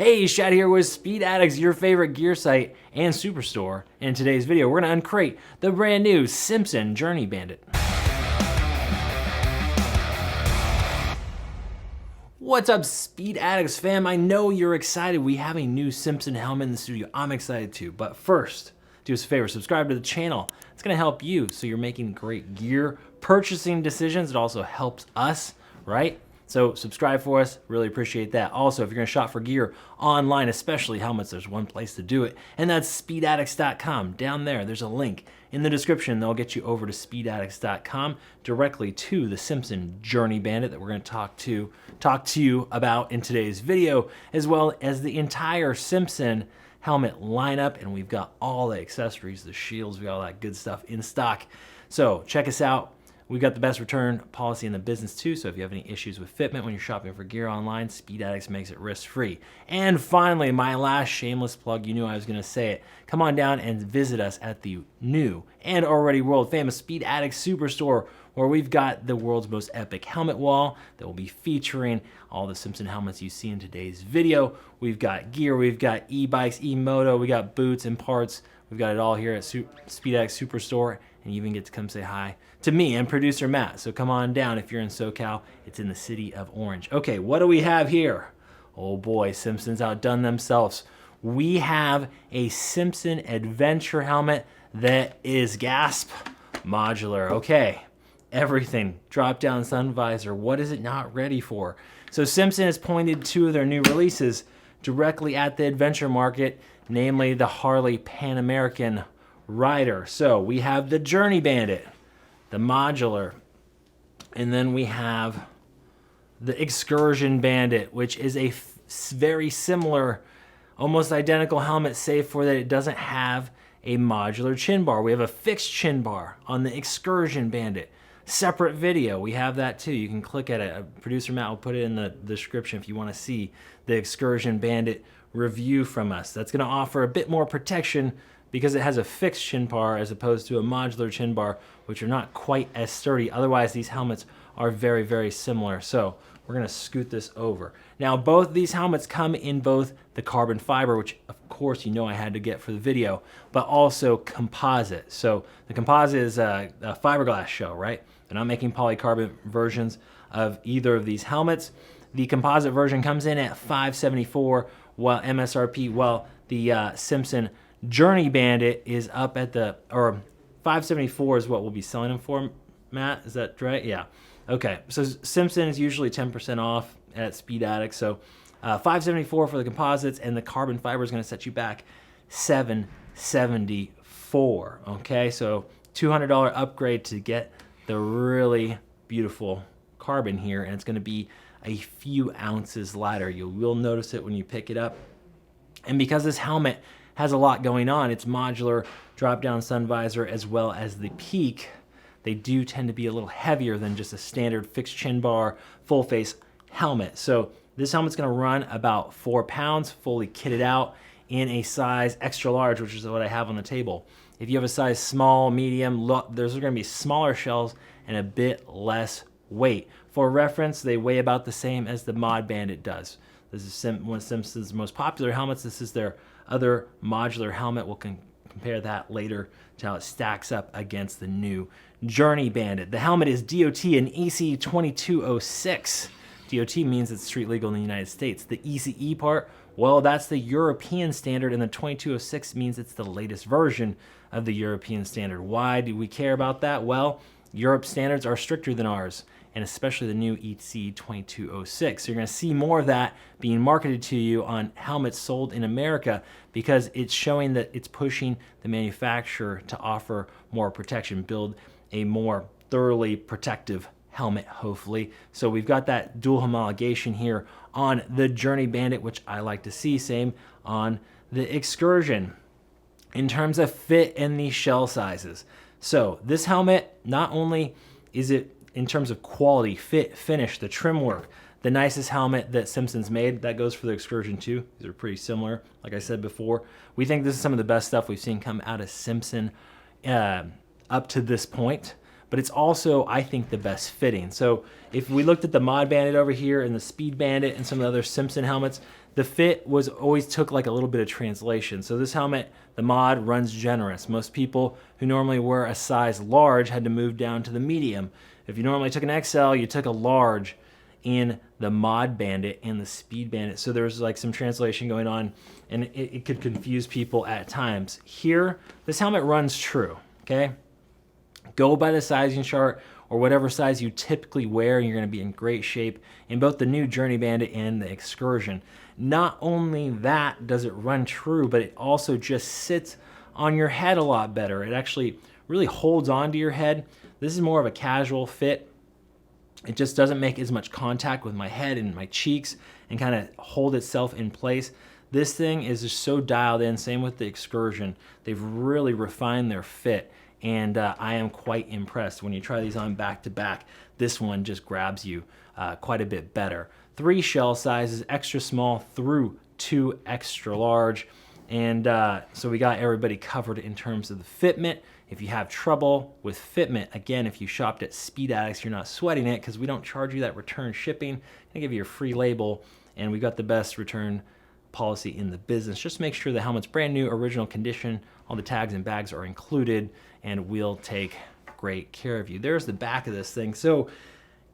Hey, Shad here with Speed Addicts, your favorite gear site and superstore. In today's video, we're gonna uncrate the brand new Simpson Journey Bandit. What's up, Speed Addicts fam? I know you're excited. We have a new Simpson helmet in the studio. I'm excited too, but first, do us a favor, subscribe to the channel. It's gonna help you so you're making great gear purchasing decisions. It also helps us, right? So subscribe for us, really appreciate that. Also, if you're gonna shop for gear online, especially helmets, there's one place to do it, and that's speedaddicts.com. Down there's a link in the description that'll get you over to speedaddicts.com directly to the Simpson Journey Bandit that we're gonna talk to you about in today's video, as well as the entire Simpson helmet lineup, and we've got all the accessories, the shields, we got all that good stuff in stock. So check us out. We've got the best return policy in the business too, so if you have any issues with fitment when you're shopping for gear online, Speed Addicts makes it risk-free. And finally, my last shameless plug, you knew I was gonna say it. Come on down and visit us at the new and already world famous Speed Addicts Superstore, where we've got the world's most epic helmet wall that will be featuring all the Simpson helmets you see in today's video. We've got gear, we've got e-bikes, e-moto, we got boots and parts. We've got it all here at Speed Addicts Superstore, and you even get to come say hi to me and producer Matt. So come on down if you're in SoCal. It's in the city of Orange. Okay, what do we have here? Oh boy, Simpson's outdone themselves. We have a Simpson adventure helmet that is, gasp, modular. Okay, everything, drop down sun visor. What is it not ready for? So Simpson has pointed two of their new releases directly at the adventure market, namely the Harley Pan American Rider. So we have the Journey Bandit, the Modular, and then we have the Xcursion Bandit, which is a very similar, almost identical helmet, save for that it doesn't have a modular chin bar. We have a fixed chin bar on the Xcursion Bandit. Separate video, we have that too. You can click at it. Producer Matt will put it in the description if you want to see the Xcursion Bandit review from us. That's going to offer a bit more protection because it has a fixed chin bar as opposed to a modular chin bar, which are not quite as sturdy. Otherwise, these helmets are very, very similar. So we're gonna scoot this over. Now, both these helmets come in both the carbon fiber, which of course you know I had to get for the video, but also composite. So the composite is a fiberglass shell, right? They're not making polycarbonate versions of either of these helmets. The composite version comes in at $574 while MSRP, while the Simpson Journey Bandit is up at the, or $574 is what we'll be selling them for, Matt, is that right? Yeah. Okay, so Simpson is usually 10% off at Speed Addicts, so $574 for the composites, and the carbon fiber is going to set you back $774. Okay, so $200 upgrade to get the really beautiful carbon here, and it's going to be a few ounces lighter. You will notice it when you pick it up. And because this helmet has a lot going on, it's modular, drop down sun visor, as well as the peak, they do tend to be a little heavier than just a standard fixed chin bar, full face helmet. So this helmet's gonna run about 4 pounds, fully kitted out in a size extra large, which is what I have on the table. If you have a size small, medium, there's gonna be smaller shells and a bit less weight. For reference, they weigh about the same as the Mod Bandit does. This is one of Simpson's most popular helmets. This is their other modular helmet. We'll compare that later to how it stacks up against the new Journey Bandit. The helmet is DOT and ECE 2206. DOT means it's street legal in the United States. The ECE part, well, that's the European standard, and the 2206 means it's the latest version of the European standard. Why do we care about that? Well, Europe's standards are stricter than ours, and especially the new ECE 2206. So you're going to see more of that being marketed to you on helmets sold in America, because it's showing that it's pushing the manufacturer to offer more protection, build a more thoroughly protective helmet, hopefully. So we've got that dual homologation here on the Journey Bandit, which I like to see. Same on the Xcursion. In terms of fit and the shell sizes, so this helmet, not only is it in terms of quality, fit, finish, the trim work, the nicest helmet that Simpson's made, that goes for the Xcursion too. These are pretty similar, like I said before. We think this is some of the best stuff we've seen come out of Simpson up to this point. but it's also, I think, the best fitting. So if we looked at the Mod Bandit over here and the Speed Bandit and some of the other Simpson helmets, the fit was always took like a little bit of translation. So this helmet, the mod runs generous. Most people who normally wear a size large had to move down to the medium. If you normally took an XL, you took a large in the mod Bandit and the speed Bandit. So there's like some translation going on, and it could confuse people at times. Here, this helmet runs true, okay? Go by the sizing chart or whatever size you typically wear, and you're gonna be in great shape in both the new Journey Bandit and the Xcursion. Not only that does it run true, but it also just sits on your head a lot better. It actually really holds onto your head. This is more of a casual fit. It just doesn't make as much contact with my head and my cheeks and kind of hold itself in place. This thing is just so dialed in, same with the Xcursion. They've really refined their fit, and I am quite impressed. When you try these on back to back, this one just grabs you quite a bit better. 3 shell sizes, extra small through 2 extra large. And so we got everybody covered in terms of the fitment. If you have trouble with fitment, again, if you shopped at Speed Addicts, you're not sweating it because we don't charge you that return shipping. I give you a free label, and we got the best return policy in the business. Just make sure the helmet's brand new, original condition, all the tags and bags are included, and we'll take great care of you. There's the back of this thing. So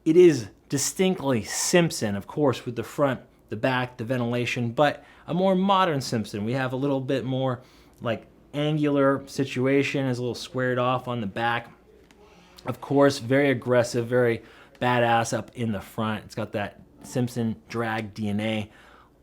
it is distinctly Simpson, of course, with the front, the back, the ventilation, but a more modern Simpson. We have a little bit more like angular situation, is a little squared off on the back. Of course, very aggressive, very badass up in the front. It's got that Simpson drag DNA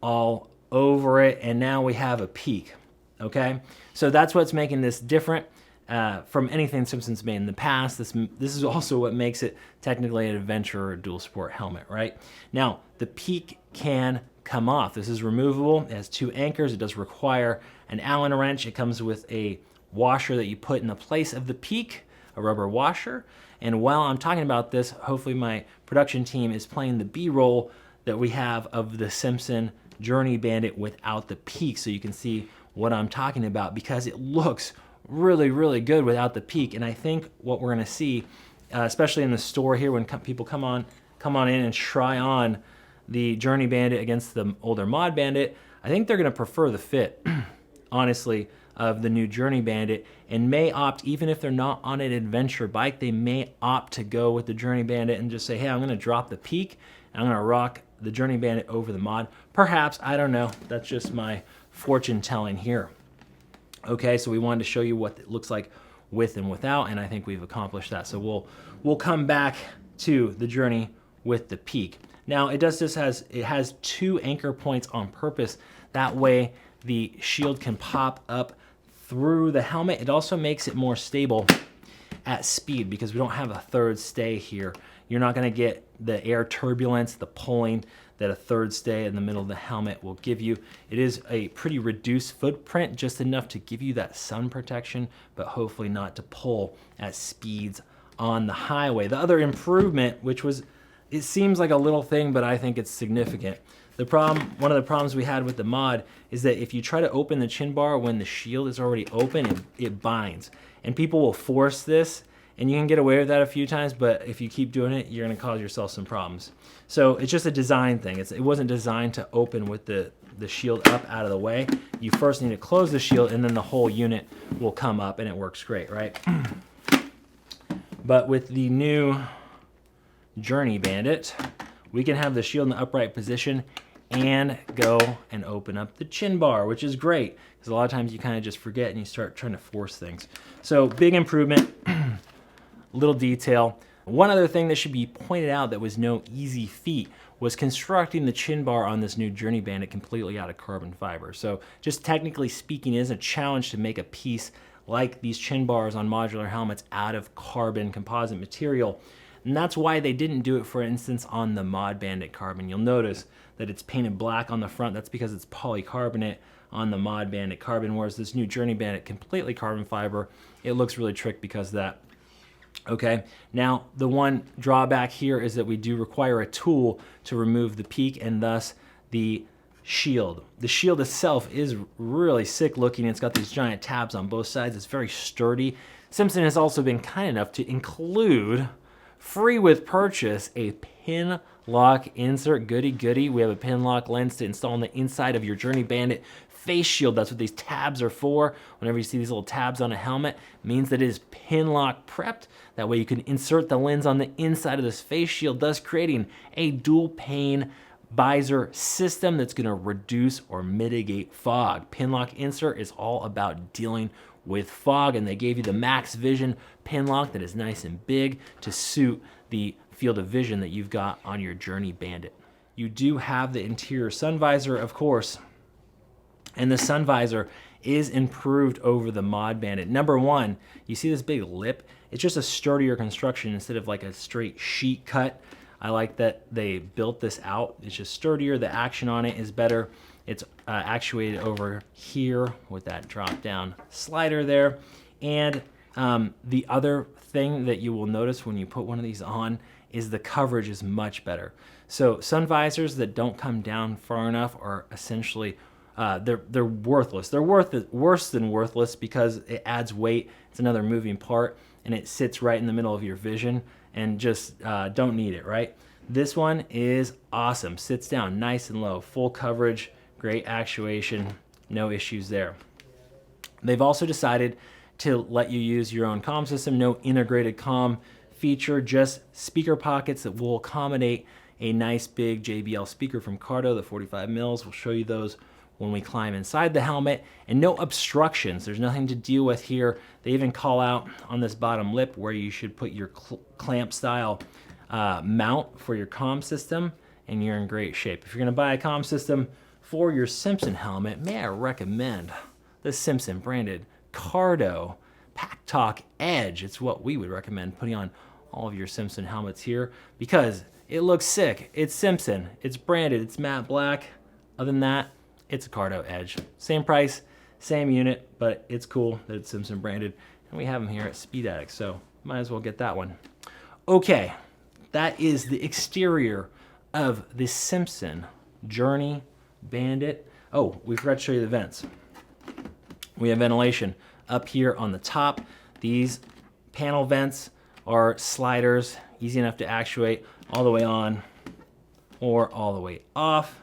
all over it, and now we have a peak, okay? So that's what's making this different from anything Simpson's made in the past. This is also what makes it technically an adventure or a dual sport helmet, right? Now, the peak can come off. This is removable. It has 2 anchors. It does require an Allen wrench. It comes with a washer that you put in the place of the peak, a rubber washer. And while I'm talking about this, hopefully my production team is playing the B-roll that we have of the Simpson Journey Bandit without the peak, so you can see what I'm talking about, because it looks really, really good without the peak. And I think what we're gonna see, especially in the store here, when people come on in and try on the Journey Bandit against the older Mod Bandit, I think they're gonna prefer the fit, honestly, of the new Journey Bandit, and may opt, even if they're not on an adventure bike, they may opt to go with the Journey Bandit and just say, hey, I'm gonna drop the peak, and I'm gonna rock the Journey Bandit over the mod. Perhaps, I don't know, that's just my fortune telling here. Okay, so we wanted to show you what it looks like with and without, and I think we've accomplished that. So we'll come back to the Journey with the peak. Now it has 2 anchor points on purpose. That way the shield can pop up through the helmet. It also makes it more stable at speed because we don't have a third stay here. You're not gonna get the air turbulence, the pulling that a third stay in the middle of the helmet will give you. It is a pretty reduced footprint, just enough to give you that sun protection, but hopefully not to pull at speeds on the highway. The other improvement, which was, it seems like a little thing, but I think it's significant. One of the problems we had with the mod is that if you try to open the chin bar when the shield is already open, it binds. And people will force this, and you can get away with that a few times, but if you keep doing it, you're gonna cause yourself some problems. So it's just a design thing. It wasn't designed to open with the shield up out of the way. You first need to close the shield, and then the whole unit will come up, and it works great, right? But with the new Journey Bandit, we can have the shield in the upright position and go and open up the chin bar, which is great, because a lot of times you kind of just forget and you start trying to force things. So big improvement, little detail. One other thing that should be pointed out that was no easy feat was constructing the chin bar on this new Journey Bandit completely out of carbon fiber. So just technically speaking, it is a challenge to make a piece like these chin bars on modular helmets out of carbon composite material. And that's why they didn't do it, for instance, on the Mod Bandit carbon. You'll notice that it's painted black on the front. That's because it's polycarbonate on the Mod Bandit carbon, whereas this new Journey Bandit, completely carbon fiber. It looks really trick because of that. Okay, now the one drawback here is that we do require a tool to remove the peak and thus the shield. The shield itself is really sick looking. It's got these giant tabs on both sides. It's very sturdy. Simpson has also been kind enough to include, free with purchase, a pin lock insert, goody. We have a pin lock lens to install on the inside of your Journey Bandit face shield. That's what these tabs are for. Whenever you see these little tabs on a helmet, it means that it is pin lock prepped. That way you can insert the lens on the inside of this face shield, thus creating a dual pane visor system that's going to reduce or mitigate fog. Pin lock insert is all about dealing with fog, and they gave you the max vision pin lock that is nice and big to suit the field of vision that you've got on your Journey Bandit. You do have the interior sun visor, of course, and the sun visor is improved over the Mod Bandit. Number one, you see this big lip? It's just a sturdier construction instead of like a straight sheet cut. I like that they built this out. It's just sturdier. The action on it is better. It's actuated over here with that drop down slider there. And the other thing that you will notice when you put one of these on is the coverage is much better. So sun visors that don't come down far enough are essentially they're worthless. They're worse than worthless because it adds weight. It's another moving part, and it sits right in the middle of your vision, and just don't need it, right? This one is awesome. Sits down nice and low, full coverage, great actuation, no issues there. They've also decided to let you use your own comm system, no integrated comm feature, just speaker pockets that will accommodate a nice big JBL speaker from Cardo, the 45 mils. We'll show you those when we climb inside the helmet, and no obstructions. There's nothing to deal with here. They even call out on this bottom lip where you should put your clamp style mount for your comm system, and you're in great shape. If you're gonna buy a comm system for your Simpson helmet, may I recommend the Simpson branded Cardo Pack Talk Edge. It's what we would recommend putting on all of your Simpson helmets here because it looks sick. It's Simpson, it's branded, it's matte black. Other than that, it's a Cardo Edge. Same price, same unit, but it's cool that it's Simpson branded. And we have them here at Speed Addict, so might as well get that one. Okay, that is the exterior of the Simpson Journey Bandit. Oh, we forgot to show you the vents. We have ventilation up here on the top. These panel vents are sliders, easy enough to actuate all the way on or all the way off.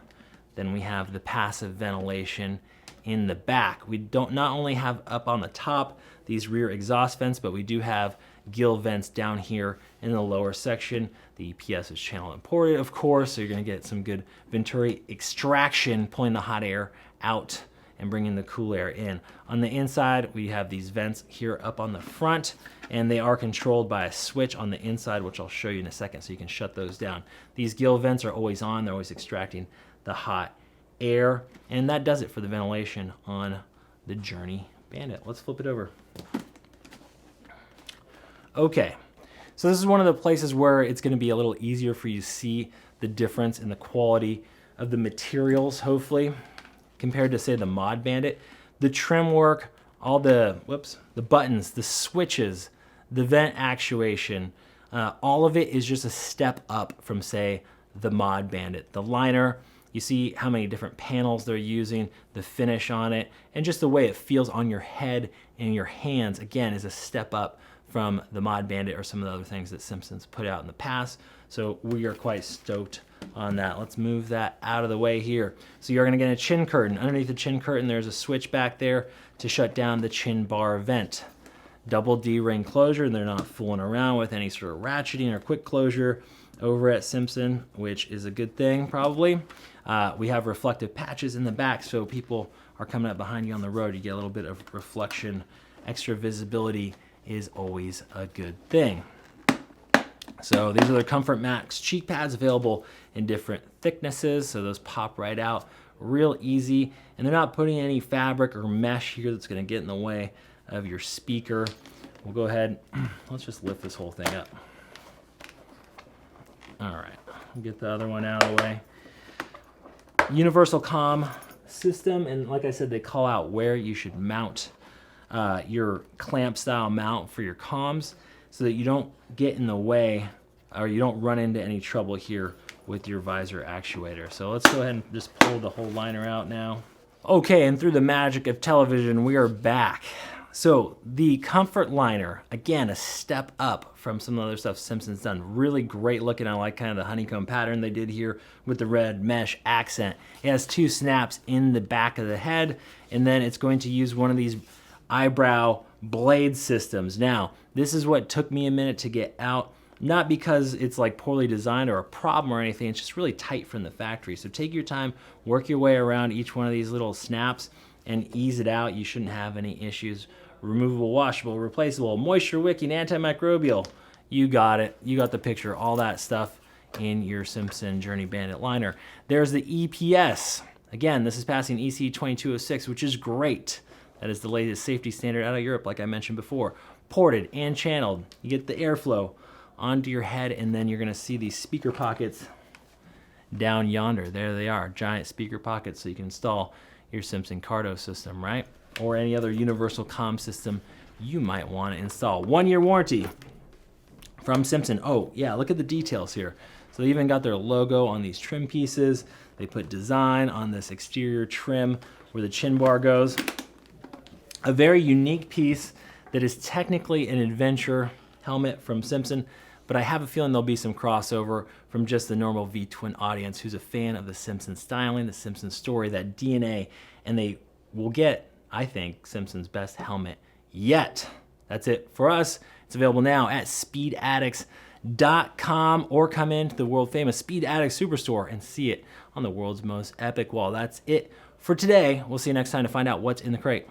Then we have the passive ventilation in the back. We don't not only have up on the top these rear exhaust vents, but we do have gill vents down here in the lower section. The EPS is channel imported, of course, so you're gonna get some good Venturi extraction, pulling the hot air out and bringing the cool air in. On the inside, we have these vents here up on the front, and they are controlled by a switch on the inside, which I'll show you in a second, so you can shut those down. These gill vents are always on. They're always extracting the hot air, and that does it for the ventilation on the Journey Bandit. Let's flip it over. Okay, so this is one of the places where it's going to be a little easier for you to see the difference in the quality of the materials, hopefully, compared to, say, the Mod Bandit. The trim work, all the buttons, the switches, the vent actuation, all of it is just a step up from, say, the Mod Bandit. The liner, you see how many different panels they're using, the finish on it, and just the way it feels on your head and your hands, again, is a step up from the Mod Bandit or some of the other things that Simpson's put out in the past. So we are quite stoked on that. Let's move that out of the way here. So you're gonna get a chin curtain. Underneath the chin curtain, there's a switch back there to shut down the chin bar vent. Double D-ring closure, and they're not fooling around with any sort of ratcheting or quick closure over at Simpson, which is a good thing, probably. We have reflective patches in the back, so people are coming up behind you on the road, you get a little bit of reflection. Extra visibility is always a good thing. So these are the Comfort Max cheek pads, available in different thicknesses, so those pop right out real easy, and they're not putting any fabric or mesh here that's going to get in the way of your speaker. We'll go ahead, let's just lift this whole thing up. All right, get the other one out of the way. Universal comm system, and like I said, they call out where you should mount your clamp style mount for your comms, so that you don't get in the way or you don't run into any trouble here with your visor actuator. So let's go ahead and just pull the whole liner out now. Okay, and through the magic of television, we are back. So the comfort liner, again, a step up from some of the other stuff Simpson's done. Really great looking. I like kind of the honeycomb pattern they did here with the red mesh accent. It has 2 snaps in the back of the head, and then it's going to use one of these eyebrow blade systems. Now, this is what took me a minute to get out. Not because it's like poorly designed or a problem or anything, it's just really tight from the factory. So take your time, work your way around each one of these little snaps and ease it out. You shouldn't have any issues. Removable, washable, replaceable, moisture wicking, antimicrobial. You got it. You got the picture. All that stuff in your Simpson Journey Bandit liner. There's the EPS. Again, this is passing EC 2206, which is great. That is the latest safety standard out of Europe, like I mentioned before. Ported and channeled. You get the airflow onto your head, and then you're going to see these speaker pockets down yonder. There they are, giant speaker pockets, so you can install your Simpson Cardo system, right? Or any other universal comm system you might want to install. 1-year warranty from Simpson. Oh, yeah, look at the details here. So they even got their logo on these trim pieces. They put design on this exterior trim where the chin bar goes. A very unique piece that is technically an adventure helmet from Simpson, but I have a feeling there'll be some crossover from just the normal V-Twin audience who's a fan of the Simpson styling, the Simpson story, that DNA, and they will get, I think, Simpson's best helmet yet. That's it for us. It's available now at speedaddicts.com or come into the world famous Speed Addicts Superstore and see it on the world's most epic wall. That's it for today. We'll see you next time to find out what's in the crate.